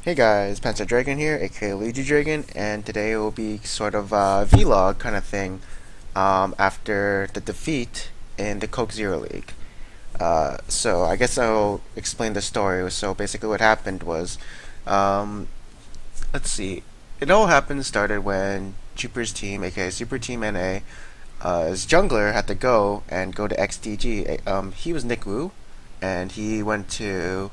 Hey guys, Panzer Dragon here, aka Luigi Dragon, and today will be sort of a vlog kind of thing after the defeat in the Coke Zero League. So I guess I'll explain the story. So basically what happened was, um, let's see, it all started when Jupiter's team, aka Super Team NA, his jungler had to go to XDG. He was Nick Wu, and he went to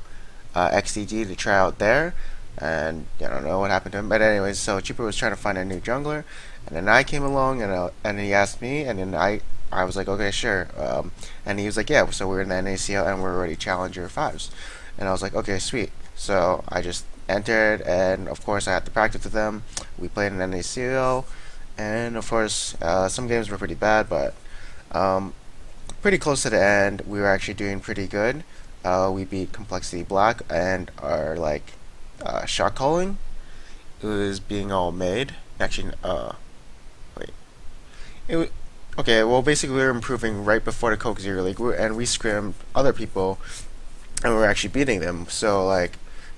XDG to try out there, and I don't know what happened to him. But anyways, so Chipper was trying to find a new jungler, and then I came along, and he asked me, and then I was like, okay, sure. And he was like, yeah. So we're in the NACL, and we're already Challenger fives, and I was like, okay, sweet. So I just entered, and of course I had to practice with them. We played in NACL, and of course some games were pretty bad, but um, pretty close to the end, we were actually doing pretty good. We beat Complexity Black, and our shot calling was being all made. Actually, wait, it was, okay. Well, basically, we were improving right before the Coke Zero League, and we scrimmed other people, and we were actually beating them. So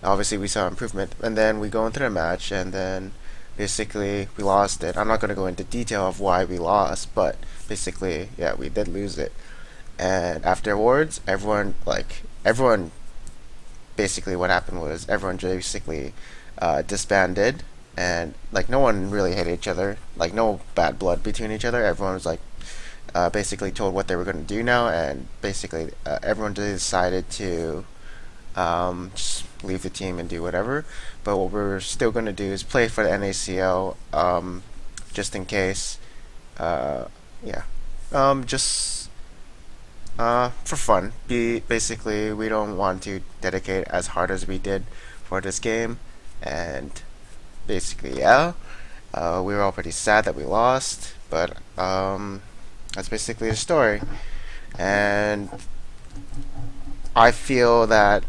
obviously, we saw improvement, and then we go into the match, and then basically we lost it. I'm not going to go into detail of why we lost, but basically, yeah, we did lose it. And afterwards, everyone basically what happened was everyone basically disbanded, and no one really hated each other, like no bad blood between each other. Everyone was basically told what they were going to do now, and basically everyone decided to just leave the team and do whatever. But what we're still going to do is play for the NACL, just in case. Uh, yeah, just for fun. Basically, we don't want to dedicate as hard as we did for this game, and basically, yeah, we were all pretty sad that we lost, but that's basically the story. And I feel that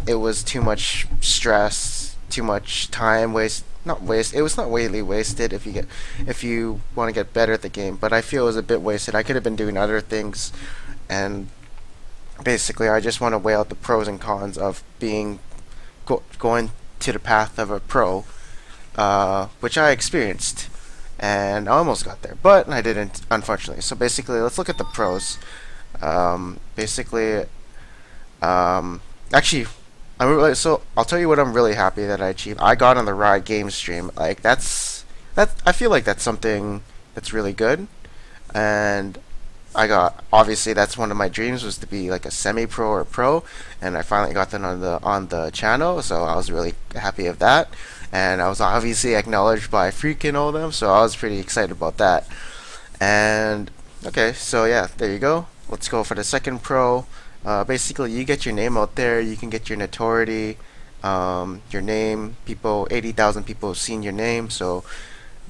it was too much stress, too much time waste. Not waste. It was not really wasted if you want to get better at the game, but I feel it was a bit wasted. I could have been doing other things, and basically, I just want to weigh out the pros and cons of going to the path of a pro, which I experienced, and I almost got there, but I didn't, unfortunately. So basically, let's look at the pros. Basically, actually, so I'll tell you what I'm really happy that I achieved. I got on the Riot game stream. That. I feel like that's something that's really good, and I got, obviously that's one of my dreams, was to be like a semi-pro or pro, and I finally got that on the channel, so I was really happy of that, and I was obviously acknowledged by Freak and all of them, so I was pretty excited about that. And okay, so yeah, there you go. Let's go for the second pro. Basically, you get your name out there, you can get your notoriety, your name. 80,000 people have seen your name, so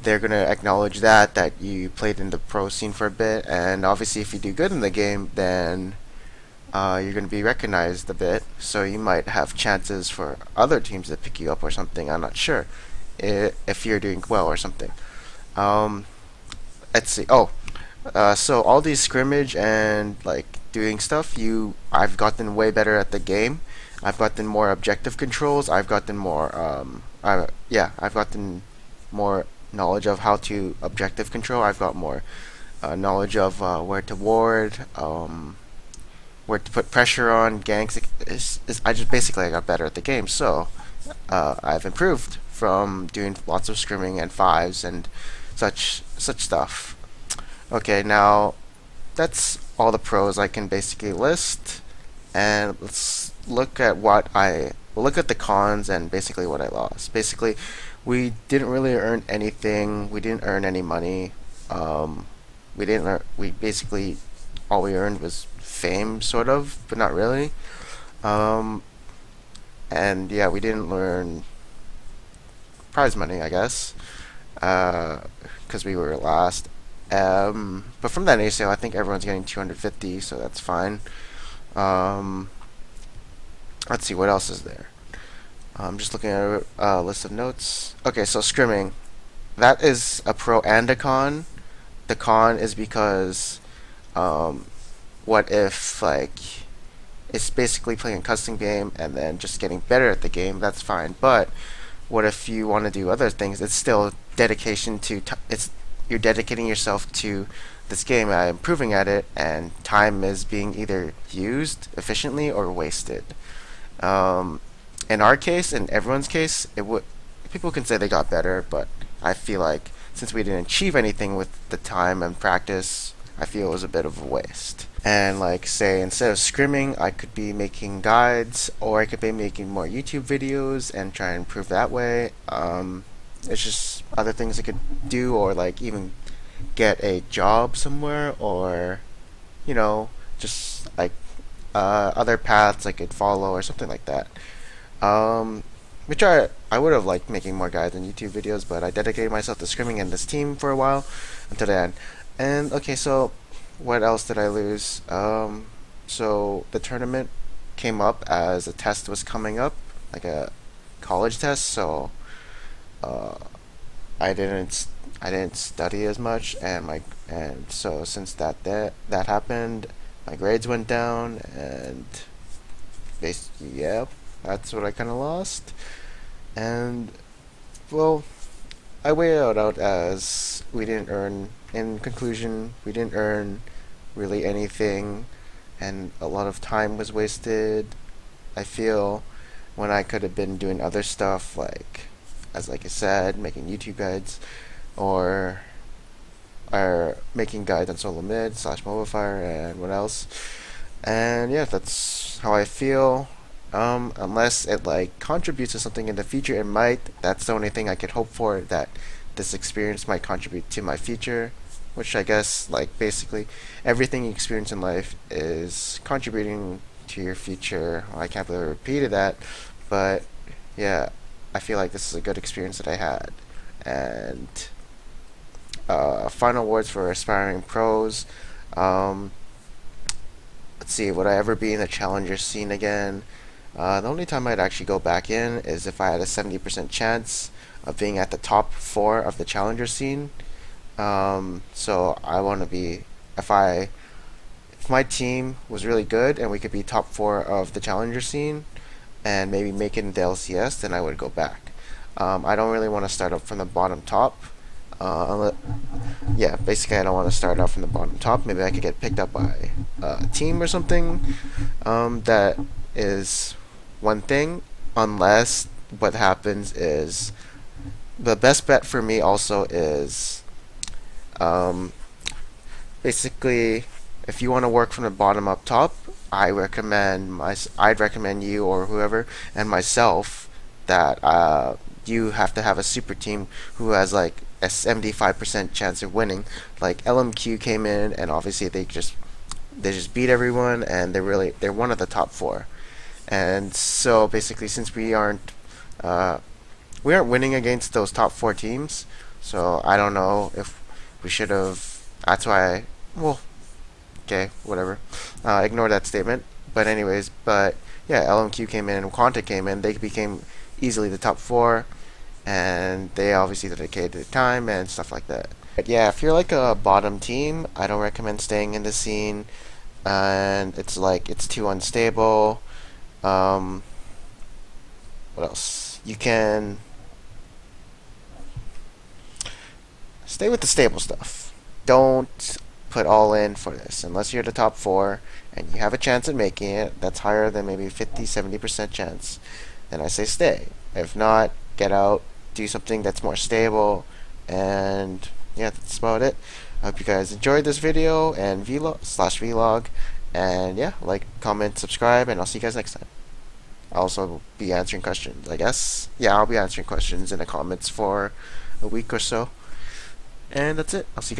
they're gonna acknowledge that you played in the pro scene for a bit, and obviously if you do good in the game, then you're gonna be recognized a bit. So you might have chances for other teams to pick you up or something. I'm not sure if you're doing well or something. Um, let's see. Oh, so all these scrimmage and doing stuff, I've gotten way better at the game. I've gotten more objective controls. I've gotten more I've gotten more knowledge of how to objective control. I've got more knowledge of where to ward, where to put pressure on ganks. I just basically I got better at the game. So I've improved from doing lots of scrimming and fives and such stuff. Okay, now that's all the pros I can basically list, and let's look at we'll look at the cons and basically what I lost. Basically, we didn't really earn anything. We didn't earn any money. We didn't. We basically all we earned was fame, sort of, but not really. Um, and yeah, we didn't learn prize money, I guess, because we were last. But from that ACL, I think everyone's getting 250, so that's fine. Um, let's see, what else is there? I'm just looking at a list of notes. Okay, so scrimming. That is a pro and a con. The con is because, what if, it's basically playing a custom game and then just getting better at the game. That's fine. But what if you want to do other things? It's still dedication to it's you're dedicating yourself to this game, improving at it, and time is being either used efficiently or wasted. Um, in our case, in everyone's case, it would people can say they got better, but I feel like since we didn't achieve anything with the time and practice, I feel it was a bit of a waste. And like say instead of scrimming, I could be making guides, or I could be making more YouTube videos and try and improve that way. It's just other things I could do, or like even get a job somewhere, or you know, just like other paths I could follow or something like that. Um, which I would have liked making more guides and YouTube videos, but I dedicated myself to scrimming and this team for a while until the end. And okay, so what else did I lose? So the tournament came up as a test was coming up, like a college test. So uh, I didn't I didn't study as much, and so since that happened, my grades went down, and basically, yeah, that's what I kind of lost. And well, I weigh it out as we didn't earn. In conclusion, we didn't earn really anything, and a lot of time was wasted. I feel when I could have been doing other stuff like I said, making YouTube guides, or making guides on solo mid slash mobile fire and what else. And yeah, that's how I feel. Unless it like contributes to something in the future, it might. That's the only thing I could hope for, that this experience might contribute to my future. Which I guess, like, basically, everything you experience in life is contributing to your future. Well, I can't believe I repeated that, but yeah, I feel like this is a good experience that I had. And final words for aspiring pros. Um, let's see, would I ever be in the challenger scene again? The only time I'd actually go back in is if I had a 70% chance of being at the top 4 of the challenger scene. So I want to be, if I if my team was really good and we could be top 4 of the challenger scene and maybe make it in the LCS, then I would go back. I don't really want to start up from the bottom top. Uh, yeah, basically I don't want to start off from the bottom top. Maybe I could get picked up by a team or something. That is one thing, unless what happens is the best bet for me also is um, basically if you want to work from the bottom up top, I'd recommend you or whoever and myself that you have to have a super team who has like a 75% chance of winning. Like LMQ came in and obviously they just beat everyone, and they're one of the top 4. And so basically, since we aren't winning against those top 4 teams, so I don't know if we should have. That's why. Well, okay, whatever. Ignore that statement. But anyways, but yeah, LMQ came in and Quanta came in. They became easily the top 4, and they obviously dedicated their time and stuff like that. But yeah, if you're like a bottom team, I don't recommend staying in the scene, and it's too unstable. Um, what else? You can stay with the stable stuff. Don't put all in for this unless you're the top 4 and you have a chance at making it. That's higher than maybe 50-70% chance. Then I say stay. If not, get out, do something that's more stable, and yeah, that's about it. I hope you guys enjoyed this video and vlog, and yeah, like, comment, subscribe, and I'll see you guys next time. I'll also be answering questions, I guess. Yeah, I'll be answering questions in the comments for a week or so. And that's it. I'll see you guys.